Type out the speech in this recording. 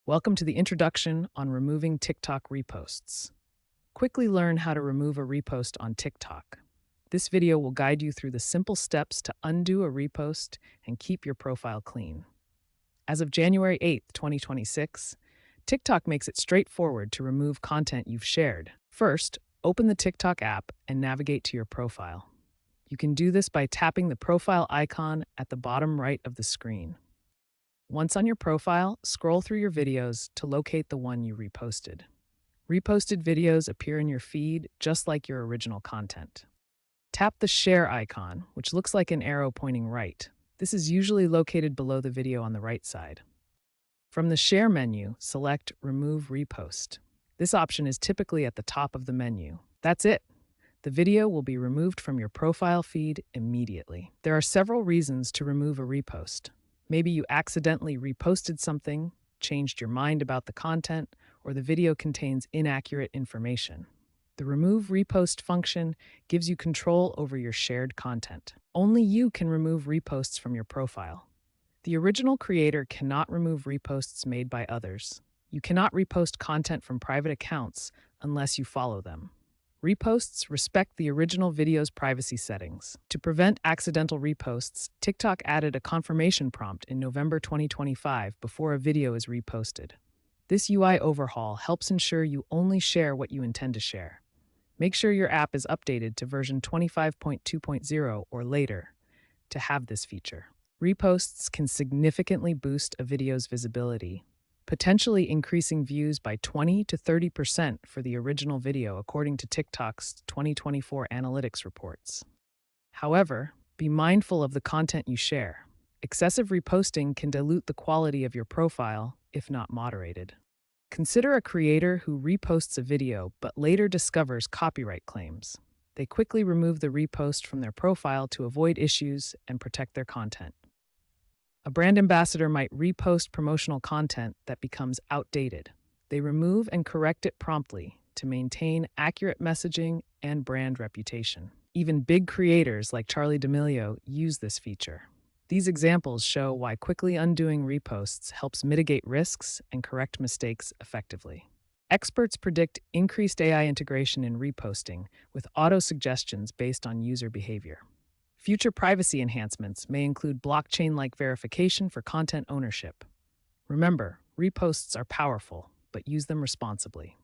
Welcome to the introduction on removing TikTok reposts. Quickly learn how to remove a repost on TikTok. This video will guide you through the simple steps to undo a repost and keep your profile clean. As of January 8th, 2026, TikTok makes it straightforward to remove content you've shared. First, open the TikTok app and navigate to your profile. You can do this by tapping the profile icon at the bottom right of the screen. Once on your profile, scroll through your videos to locate the one you reposted. Reposted videos appear in your feed just like your original content. Tap the share icon, which looks like an arrow pointing right. This is usually located below the video on the right side. From the share menu, select Remove Repost. This option is typically at the top of the menu. That's it. The video will be removed from your profile feed immediately. There are several reasons to remove a repost. Maybe you accidentally reposted something, changed your mind about the content, or the video contains inaccurate information. The Remove Repost function gives you control over your shared content. Only you can remove reposts from your profile. The original creator cannot remove reposts made by others. You cannot repost content from private accounts unless you follow them. Reposts respect the original video's privacy settings. To prevent accidental reposts, TikTok added a confirmation prompt in November 2025 before a video is reposted. This UI overhaul helps ensure you only share what you intend to share. Make sure your app is updated to version 25.2.0 or later to have this feature. Reposts can significantly boost a video's visibility, potentially increasing views by 20 to 30% for the original video, according to TikTok's 2024 analytics reports. However, be mindful of the content you share. Excessive reposting can dilute the quality of your profile if not moderated. Consider a creator who reposts a video but later discovers copyright claims. They quickly remove the repost from their profile to avoid issues and protect their content. A brand ambassador might repost promotional content that becomes outdated. They remove and correct it promptly to maintain accurate messaging and brand reputation. Even big creators like Charli D'Amelio use this feature. These examples show why quickly undoing reposts helps mitigate risks and correct mistakes effectively. Experts predict increased AI integration in reposting with auto-suggestions based on user behavior. Future privacy enhancements may include blockchain-like verification for content ownership. Remember, reposts are powerful, but use them responsibly.